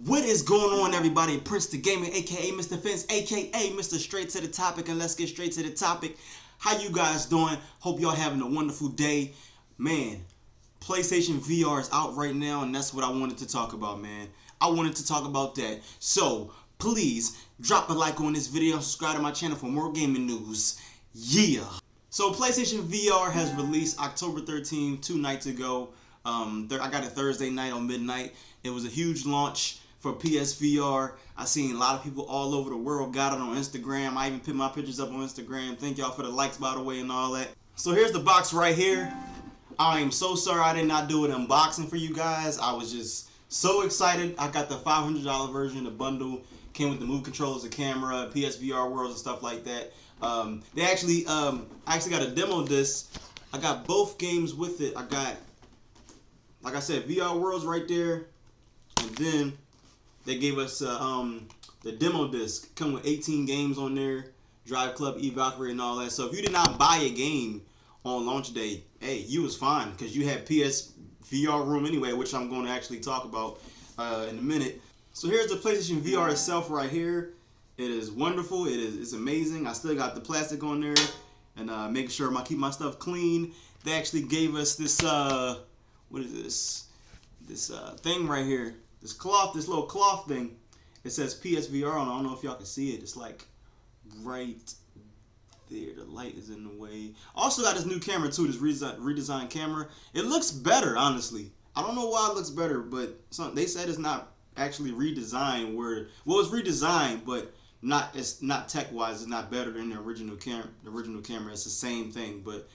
What is going on, everybody? Prince the Gamer, aka Mr. Fence, aka Mr. Straight to the Topic, and let's get straight to the topic. How you guys doing? Hope y'all having a wonderful day. Man, PlayStation VR is out right now, and that's what I wanted to talk about, man. I wanted to talk about that. So, please, drop a like on this video and subscribe to my channel for more gaming news. Yeah! So, PlayStation VR has released October 13th, 2 nights ago. I got it Thursday night on midnight. It was a huge launch for PSVR. I seen a lot of people all over the world got it on Instagram. I even put my pictures up on Instagram. Thank y'all for the likes, by the way, and all that. So here's the box right here. I am so sorry I did not do an unboxing for you guys. I was just so excited. I got the $500 version. The bundle came with the move controllers, the camera, PSVR worlds, and stuff like that. I actually got a demo disc. I got both games with it. I got, like I said, VR worlds right there, and then they gave us the demo disc. Come with 18 games on there, Drive Club, Valkyrie, and all that. So if you did not buy a game on launch day, hey, you was fine because you had PSVR room anyway, which I'm going to actually talk about in a minute. So here's the PlayStation VR itself right here. It is wonderful. It's amazing. I still got the plastic on there and making sure I keep my stuff clean. They actually gave us this what is this? This thing right here. This cloth, this little cloth thing. It says PSVR on it. I don't know if y'all can see it. It's like right there. The light is in the way. Also got this new camera too, this redesigned camera. It looks better, honestly. I don't know why it looks better, but they said it's not actually redesigned. Well, it's redesigned, but it's not tech-wise. It's not better than the original camera. It's the same thing, but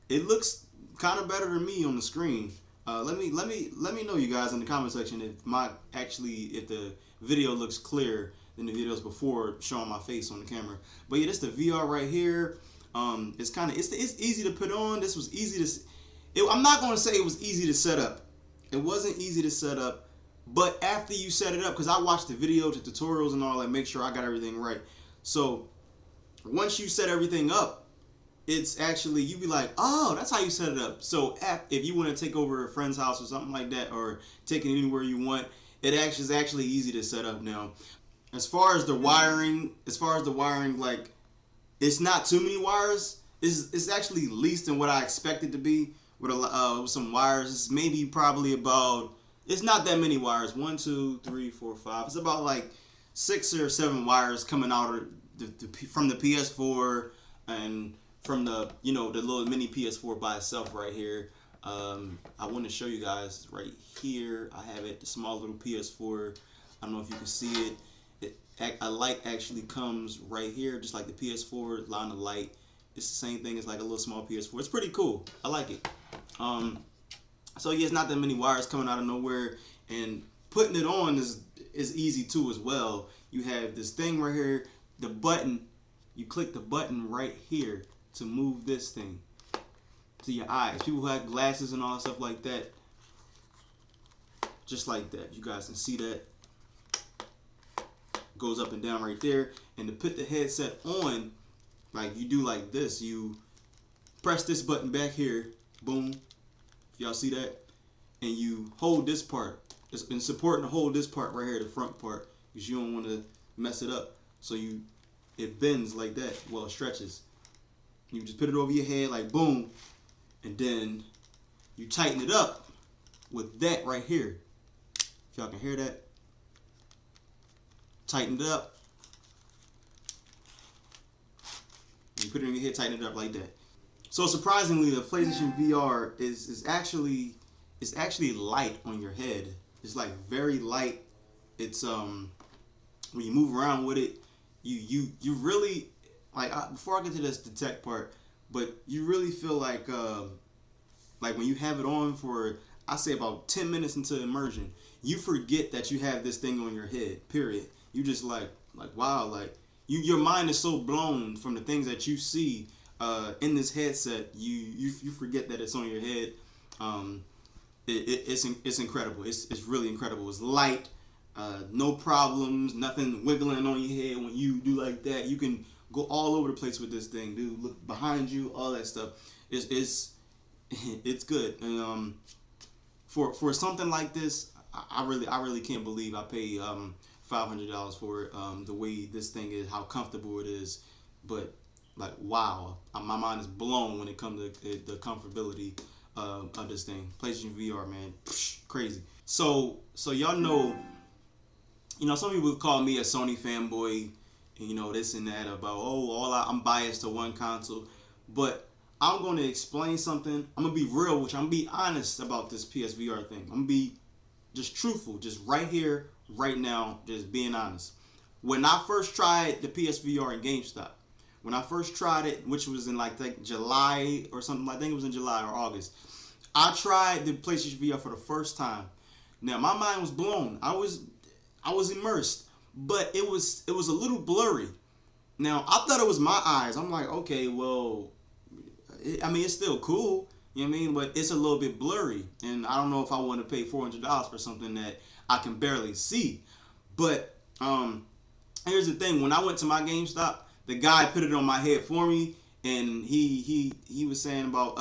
it looks kind of better than me on the screen. Let me know, you guys, in the comment section if the video looks clearer than the videos before showing my face on the camera. But yeah, this the VR right here. It's easy to put on. This was easy to. I'm not going to say it was easy to set up. It wasn't easy to set up, but after you set it up, because I watched the video, the tutorials, and all that, make sure I got everything right. So once you set everything up, it's actually, you be like, oh, that's how you set it up. So if you want to take over a friend's house or something like that, or take it anywhere you want, it is actually easy to set up now. As far as the wiring, like, it's not too many wires. It's actually least than what I expected to be with some wires. It's maybe probably about, it's not that many wires. 1, 2, 3, 4, 5. It's about like 6 or 7 wires coming out of from the PS4 and from the the little mini PS4 by itself right here. I want to show you guys right here. I have it, the small little PS4. I don't know if you can see it. A light actually comes right here, just like the PS4 line of light. It's the same thing as like a little small PS4. It's pretty cool. I like it. So yeah, it's not that many wires coming out of nowhere, and putting it on is easy too as well. You have this thing right here, the button. You click the button right here to move this thing to your eyes. People who have glasses and all stuff like that, just like that. You guys can see that. Goes up and down right there. And to put the headset on, like you do like this, you press this button back here, boom. Y'all see that? And you hold this part. It's been important to hold this part right here, the front part, because you don't want to mess it up. So it bends like that. Well, it stretches. You just put it over your head like boom, and then you tighten it up with that right here. If y'all can hear that. Tighten it up. You put it in your head, tighten it up like that. So surprisingly, the PlayStation VR is actually light on your head. It's like very light. It's when you move around with it, you really, like, before I get to the tech part, but you really feel like when you have it on for, I say, about 10 minutes into immersion, you forget that you have this thing on your head, period. You just like wow, like your mind is so blown from the things that you see in this headset, you forget that it's on your head. It's incredible. It's really incredible. It's light, no problems, nothing wiggling on your head when you do like that. You can go all over the place with this thing, dude. Look behind you, all that stuff. It's good. And for something like this, I really can't believe I paid $500 for it. The way this thing is, how comfortable it is, but like wow, my mind is blown when it comes to the comfortability of this thing. PlayStation VR, man, crazy. So y'all know, some people call me a Sony fanboy, and this and that about I'm biased to one console, but I'm going to explain something. I'm gonna be real with you. I'm gonna be honest about this PSVR thing. I'm gonna be just truthful, just right here, right now, just being honest. When I first tried the PSVR in GameStop, when I first tried it, which was in like July or something, I think it was in July or August, I tried the PlayStation VR for the first time. Now my mind was blown. I was immersed, but it was a little blurry. Now I thought it was my eyes. I'm like, okay, well, it's still cool, you know what I mean? But it's a little bit blurry, and I don't know if I want to pay $400 for something that I can barely see. But here's the thing: when I went to my GameStop, the guy put it on my head for me, and he was saying about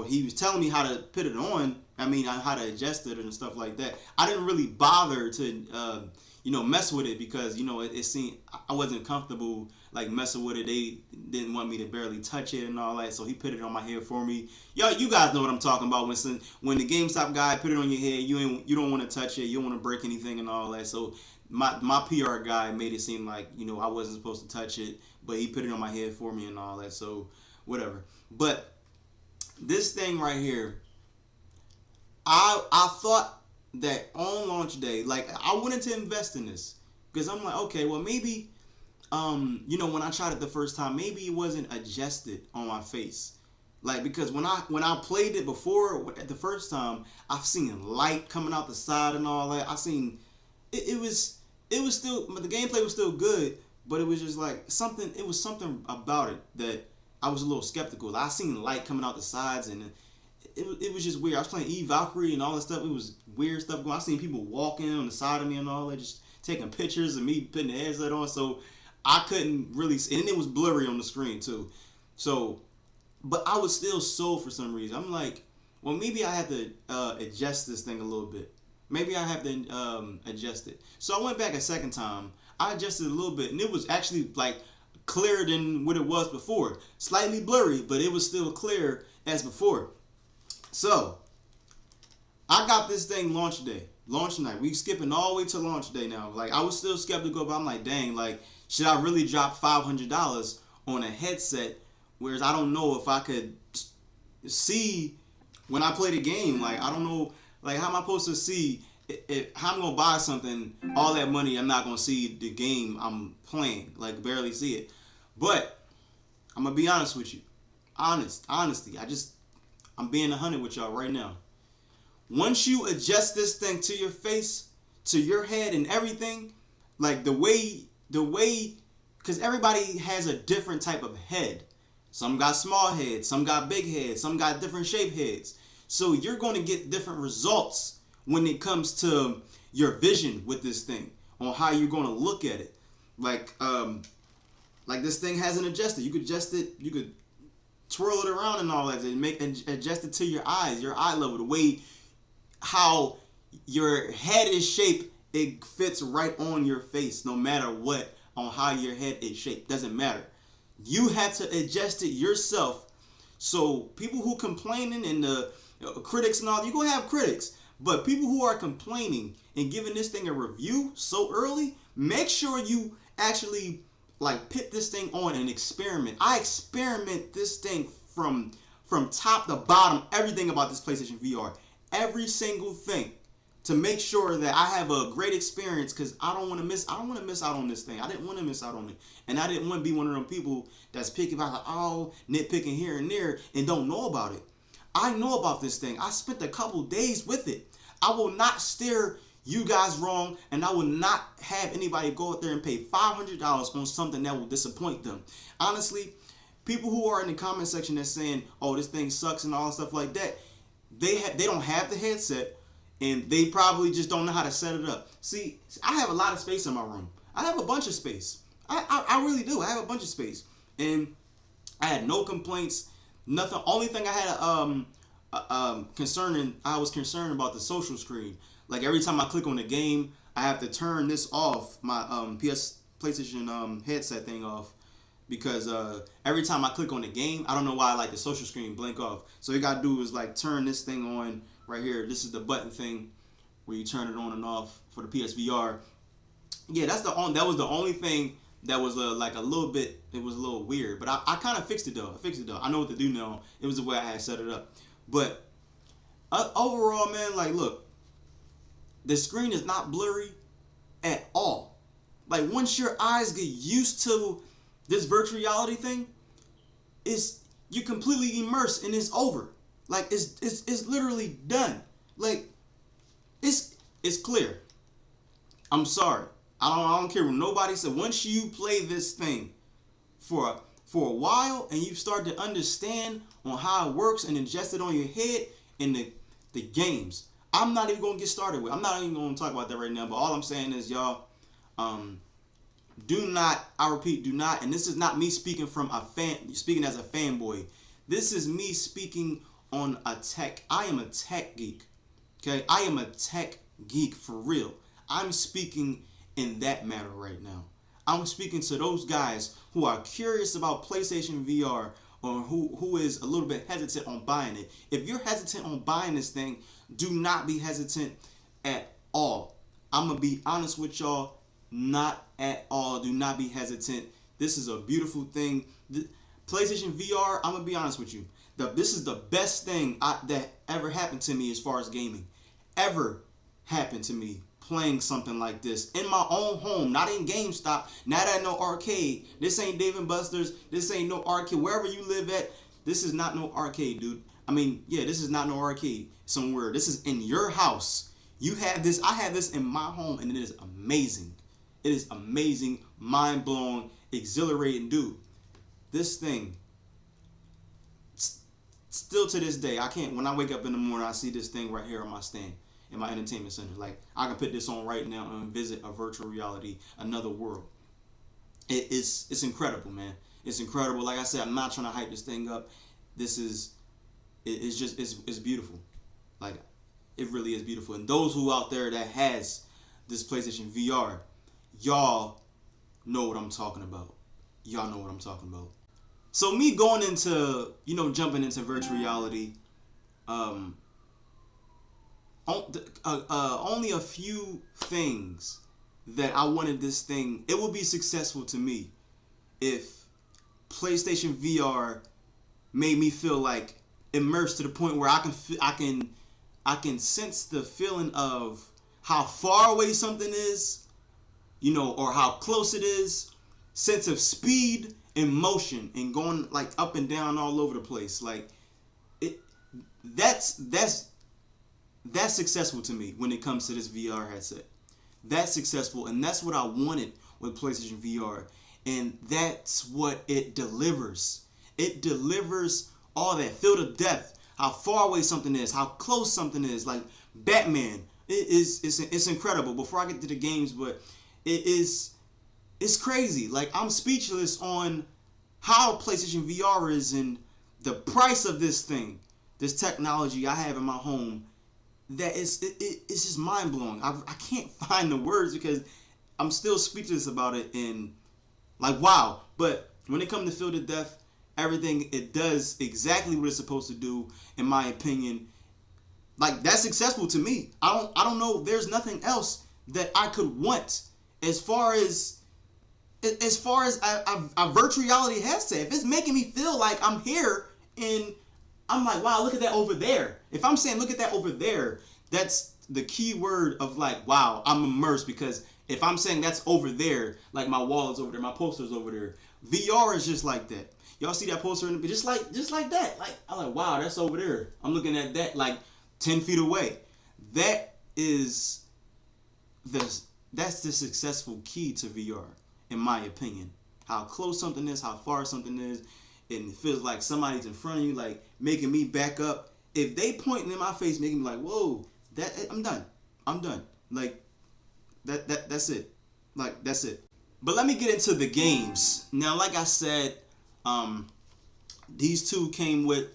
he was telling me how to put it on. How to adjust it and stuff like that. I didn't really bother to mess with it because it seemed I wasn't comfortable like messing with it. They didn't want me to barely touch it and all that, so he put it on my head for me. You guys know what I'm talking about. When the GameStop guy put it on your head, you don't want to touch it, you don't want to break anything and all that. So my PR guy made it seem like I wasn't supposed to touch it, but he put it on my head for me and all that. So whatever. But this thing right here, I thought that on launch day, like I wanted to invest in this because I'm like, okay, well maybe, when I tried it the first time, maybe it wasn't adjusted on my face, like because when I played it before at the first time, I've seen light coming out the side and all that. I seen it was still, but the gameplay was still good, but it was just like something. It was something about it that I was a little skeptical. I seen light coming out the sides and. It was just weird. I was playing Valkyrie and all that stuff. It was weird stuff going. I seen people walking on the side of me and all that, just taking pictures of me putting the headset on. So I couldn't really see, and it was blurry on the screen too. So, but I was still sold for some reason. I'm like, well, maybe I have to adjust this thing a little bit. Maybe I have to adjust it. So I went back a second time. I adjusted it a little bit, and it was actually like clearer than what it was before. Slightly blurry, but it was still clear as before. So, I got this thing launch night. We skipping all the way to launch day now. Like, I was still skeptical, but I'm like, dang, like, should I really drop $500 on a headset? Whereas I don't know if I could see when I play the game. Like, I don't know, like, how am I supposed to see how I'm going to buy something, all that money, I'm not going to see the game I'm playing. Like, barely see it. But, I'm going to be honest with you. Honesty. I'm being 100 with y'all right now. Once you adjust this thing to your face, to your head and everything, like the way, because everybody has a different type of head. Some got small heads, some got big heads, some got different shaped heads. So you're going to get different results when it comes to your vision with this thing, on how you're going to look at it. Like this thing hasn't adjusted. You could adjust it, you could twirl it around and all that, and adjust it to your eyes, your eye level, the way how your head is shaped, it fits right on your face, no matter what, on how your head is shaped. Doesn't matter. You have to adjust it yourself. So people who complaining and the critics and all, you're gonna have critics, but people who are complaining and giving this thing a review so early, make sure you actually like put this thing on and experiment. I experiment this thing from top to bottom, everything about this PlayStation VR, every single thing, to make sure that I have a great experience, because I don't want to miss out on this thing. I didn't want to miss out on it, and I didn't want to be one of them people that's picking about nitpicking here and there and don't know about it. I know about this thing. I spent a couple days with it. I will not steer you guys wrong, and I will not have anybody go out there and pay $500 on something that will disappoint them. Honestly, people who are in the comment section that's saying, "Oh, this thing sucks" and all stuff like that, they don't have the headset, and they probably just don't know how to set it up. See, I have a lot of space in my room. I have a bunch of space. I really do. I have a bunch of space, and I had no complaints. Nothing. Only thing I had I was concerned about the social screen. Like every time I click on the game, I have to turn this off, my PlayStation headset thing off, because every time I click on the game, I don't know why like the social screen blink off. So all you gotta do is like turn this thing on right here. This is the button thing where you turn it on and off for the PSVR. Yeah, that was the only thing that was like a little bit. It was a little weird, but I kind of fixed it though. I know what to do now. It was the way I had set it up. But overall, man, like look, the screen is not blurry at all. Like once your eyes get used to this virtual reality thing, you're completely immersed and it's over. Like it's literally done. Like it's clear. I'm sorry. I don't care what nobody said. Once you play this thing for a while and you start to understand on how it works and ingest it on your head and the games, I'm not even gonna get started with. I'm not even gonna talk about that right now. But all I'm saying is, y'all, do not. I repeat, do not. And this is not me speaking speaking as a fanboy. This is me speaking on a tech. I am a tech geek. Okay, I am a tech geek for real. I'm speaking in that matter right now. I'm speaking to those guys who are curious about PlayStation VR or who is a little bit hesitant on buying it. If you're hesitant on buying this thing, do not be hesitant at all. I'm going to be honest with y'all, not at all. Do not be hesitant. This is a beautiful thing. PlayStation VR, I'm going to be honest with you. This is the best thing that ever happened to me as far as gaming. Ever happened to me. Playing something like this in my own home, not in GameStop, not at no arcade. This ain't Dave & Buster's. This ain't no arcade. Wherever you live at, this is not no arcade, dude. I mean, yeah, this is not no arcade somewhere. This is in your house. You have this. I have this in my home, and it is amazing. It is amazing, mind-blowing, exhilarating, dude. This thing, still to this day, I can't. When I wake up in the morning, I see this thing right here on my stand. In my entertainment center. Like I can put this on right now and visit a virtual reality, another world. It's incredible, man. It's incredible. Like I said, I'm not trying to hype this thing up. It's beautiful. Like it really is beautiful. And those who out there that has this PlayStation VR, y'all know what I'm talking about. Y'all know what I'm talking about. So me going into, jumping into virtual reality, only a few things that I wanted this thing. It would be successful to me if PlayStation VR made me feel like immersed to the point where I can sense the feeling of how far away something is, or how close it is, sense of speed and motion and going like up and down all over the place. Like that's successful to me when it comes to this VR headset. That's successful, and that's what I wanted with PlayStation VR, and that's what it delivers. It delivers all that. Feel the depth, how far away something is, how close something is. Like Batman, it's incredible. Before I get to the games, but it's crazy. Like I'm speechless on how PlayStation VR is and the price of this thing, this technology I have in my home. That it's just mind blowing. I can't find the words because I'm still speechless about it and like wow. But when it comes to Feel the Depth, everything it does exactly what it's supposed to do, in my opinion. Like that's successful to me. I don't know. There's nothing else that I could want as far as a virtual reality headset. If it's making me feel like I'm here and I'm like, wow, look at that over there. If I'm saying look at that over there, that's the key word of like, wow, I'm immersed. Because if I'm saying that's over there, like my wall is over there, my poster's over there. VR is just like that. Y'all see that poster in the just like that. Like I'm like, wow, that's over there. I'm looking at that like 10 feet away. That's the successful key to VR, in my opinion. How close something is, how far something is. And it feels like somebody's in front of you, like making me back up. If they pointing in my face, making me like, whoa, I'm done. Like that's it. Like that's it. But let me get into the games. Now, like I said, these two came with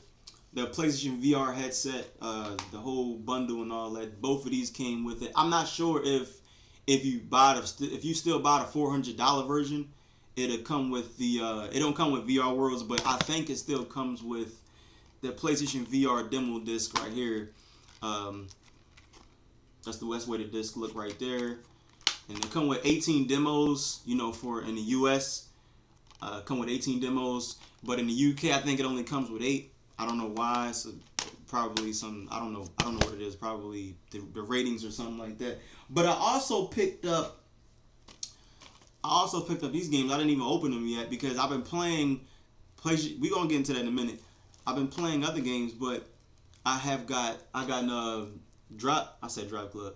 the PlayStation VR headset, the whole bundle and all that. Both of these came with it. I'm not sure if you if you still buy the $400 version, it'll come with the it don't come with VR Worlds, but I think it still comes with the PlayStation VR demo disc right here. That's the way the disc look right there, and they come with 18 demos. You know, for in the US, come with 18 demos, but in the UK, I think it only comes with 8. I don't know why. So probably some I don't know what it is. Probably the ratings or something like that. But I also picked up these games. I didn't even open them yet because I've been playing. We're gonna get into that in a minute. I've been playing other games, but I got Drive Club.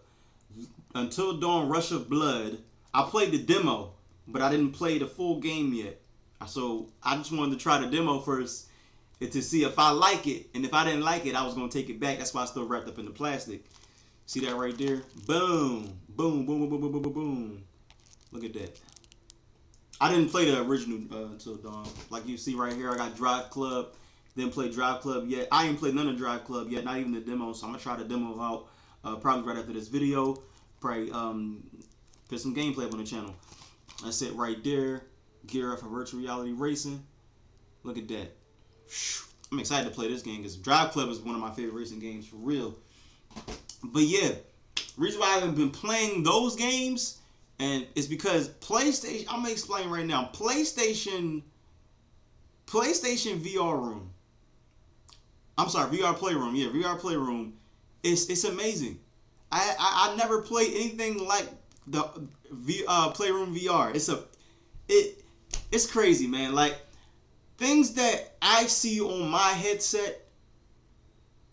Until Dawn, Rush of Blood. I played the demo, but I didn't play the full game yet. So I just wanted to try the demo first to see if I like it. And if I didn't like it, I was going to take it back. That's why I still wrapped up in the plastic. See that right there? Boom. Boom, boom, boom, boom, boom, boom, boom, boom. Look at that. I didn't play the original Until Dawn. Like you see right here, I got Drive Club. Didn't play Drive Club yet. I ain't played none of Drive Club yet, not even the demo. So I'm going to try the demo out probably right after this video. Probably put some gameplay up on the channel. That's it right there. Gear up for virtual reality racing. Look at that. I'm excited to play this game because Drive Club is one of my favorite racing games for real. But yeah, reason why I haven't been playing those games and it's because PlayStation. I'm gonna explain right now. PlayStation VR room. I'm sorry, VR Playroom. Yeah, VR Playroom. It's amazing. I never played anything like the Playroom VR. It's crazy, man. Like things that I see on my headset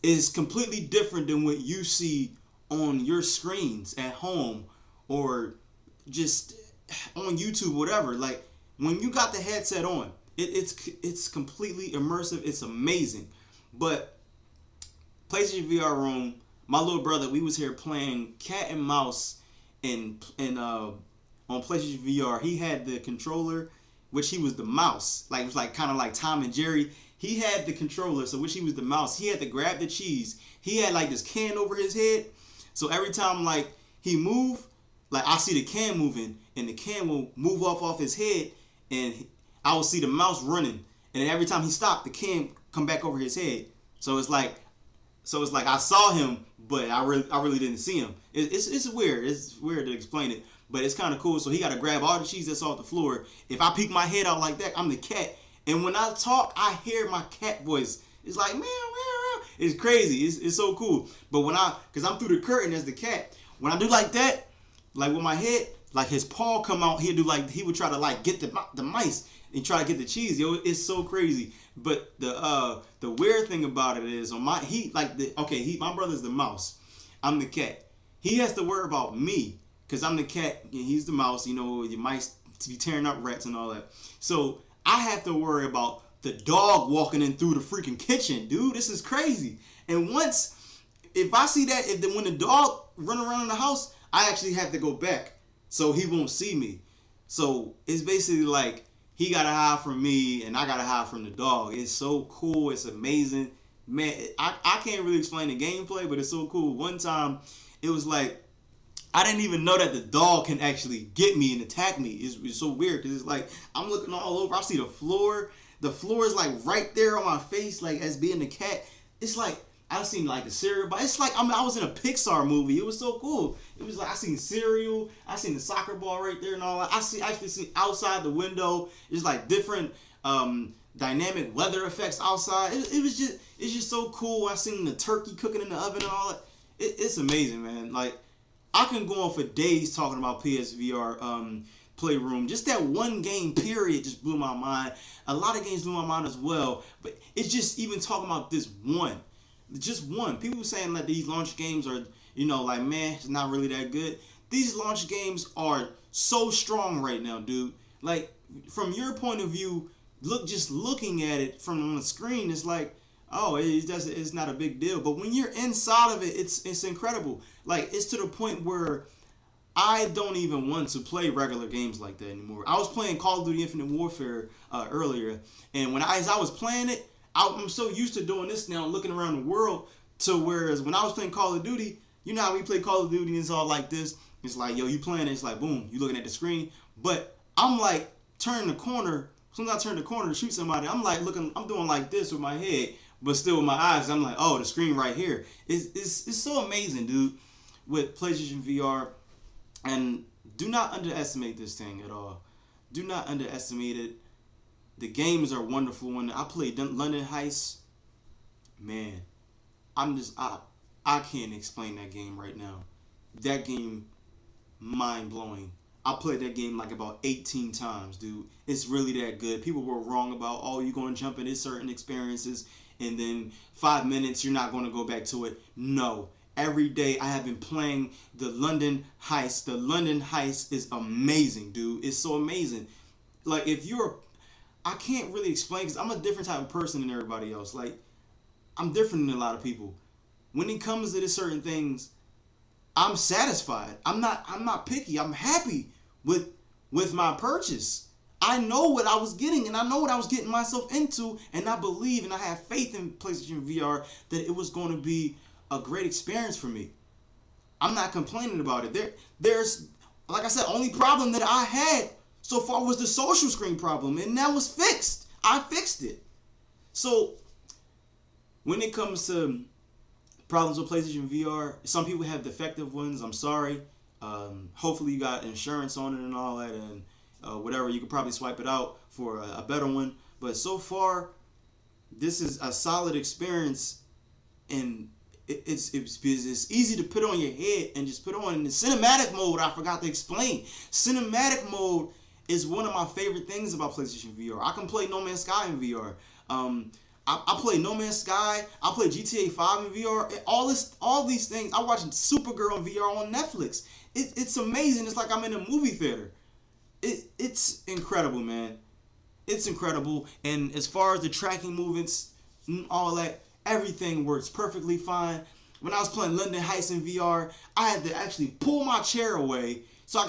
is completely different than what you see on your screens at home or just on YouTube, whatever. Like when you got the headset on, it's completely immersive. It's amazing. But PlayStation VR room, my little brother, we was here playing cat and mouse on PlayStation VR. He had the controller, which he was the mouse. Like it was like kind of like Tom and Jerry. He had the controller, so which he was the mouse. He had to grab the cheese. He had like this can over his head. So every time like he moved, like I see the can moving, and the can will move off his head, and I will see the mouse running. And then every time he stopped, the can come back over his head. So it's like I saw him, but I really didn't see him. It's weird. It's weird to explain it, but it's kind of cool. So he got to grab all the cheese that's off the floor. If I peek my head out like that, I'm the cat. And when I talk, I hear my cat voice. It's like meow, meow, meow. It's crazy. It's so cool. But because I'm through the curtain as the cat, when I do like that, like with my head, like his paw come out, he would try to like get the mice and try to get the cheese. Yo, it's so crazy. But the weird thing about it is my brother's the mouse. I'm the cat. He has to worry about me because I'm the cat and he's the mouse. You know, your mice be tearing up rats and all that. So I have to worry about the dog walking in through the freaking kitchen, dude. This is crazy. And if I see that, when the dog run around in the house, I actually have to go back so he won't see me. So it's basically like he gotta hide from me and I gotta hide from the dog. It's so cool. It's amazing, man. I can't really explain the gameplay, but it's so cool. One time, it was like I didn't even know that the dog can actually get me and attack me. It's so weird because it's like I'm looking all over. I see the floor. The floor is like right there on my face, like as being the cat. It's like I've seen like the cereal, but it's like I was in a Pixar movie. It was so cool. It was like I seen cereal, I seen the soccer ball right there and all that. I actually see outside the window. It's like different dynamic weather effects outside. It's just so cool. I seen the turkey cooking in the oven and all that. It's amazing, man. Like I can go on for days talking about PSVR Playroom. Just that one game period just blew my mind. A lot of games blew my mind as well, but it's just even talking about this one. Just one. People saying that these launch games are, like, man, it's not really that good. These launch games are so strong right now, dude. Like, from your point of view, looking at it from on the screen, it's like, oh, it's not a big deal. But when you're inside of it, it's incredible. Like, it's to the point where I don't even want to play regular games like that anymore. I was playing Call of Duty Infinite Warfare earlier, and as I was playing it, I'm so used to doing this now, looking around the world, to whereas when I was playing Call of Duty, you know how we play Call of Duty and it's all like this. It's like, yo, you playing it, it's like, boom, you looking at the screen. But I'm like, turning the corner. As soon as I turn the corner to shoot somebody, I'm like looking, I'm doing like this with my head, but still with my eyes. I'm like, oh, the screen right here. It's so amazing, dude, with PlayStation VR. And do not underestimate this thing at all. Do not underestimate it. The games are wonderful. When I played London Heist, man, I can't explain that game right now. That game, mind blowing. I played that game like about 18 times, dude. It's really that good. People were wrong about, oh, you're going to jump into certain experiences and then 5 minutes you're not going to go back to it. No. Every day I have been playing the London Heist. The London Heist is amazing, dude. It's so amazing. Like, I can't really explain because I'm a different type of person than everybody else. Like, I'm different than a lot of people. When it comes to certain things, I'm satisfied. I'm not picky. I'm happy with my purchase. I know what I was getting, and I know what I was getting myself into, and I believe and I have faith in PlayStation VR that it was going to be a great experience for me. I'm not complaining about it. There's, like I said, only problem that I had so far was the social screen problem, and that was fixed. I fixed it. So when it comes to problems with PlayStation VR, some people have defective ones. I'm sorry. Hopefully you got insurance on it and all that, and whatever. You could probably swipe it out for a better one. But so far, this is a solid experience, and it's easy to put on your head and just put on. In the cinematic mode, I forgot to explain. Cinematic mode is one of my favorite things about PlayStation VR. I can play No Man's Sky in VR. I play No Man's Sky. I play GTA 5 in VR. All these things. I watch Supergirl in VR on Netflix. It's amazing. It's like I'm in a movie theater. It's incredible, man. It's incredible. And as far as the tracking movements, all that, everything works perfectly fine. When I was playing London Heist in VR, I had to actually pull my chair away so I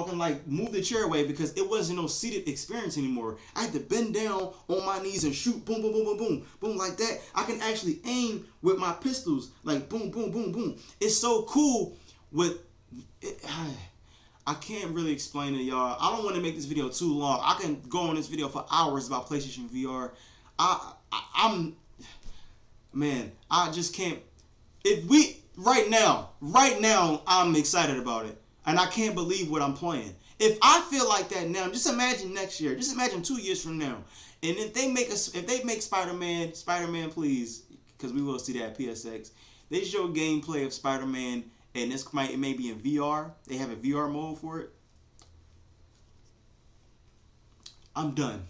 can like move the chair away because it wasn't no seated experience anymore. I had to bend down on my knees and shoot boom, boom, boom, boom, boom, boom like that. I can actually aim with my pistols like boom, boom, boom, boom. It's so cool with it. I can't really explain it, y'all. I don't want to make this video too long. I can go on this video for hours about PlayStation VR. Man, I just can't. Right now, I'm excited about it. And I can't believe what I'm playing. If I feel like that now, just imagine next year. Just imagine 2 years from now. And if they make Spider-Man, please, because we will see that at PSX. They show gameplay of Spider-Man, and it may be in VR. They have a VR mode for it. I'm done.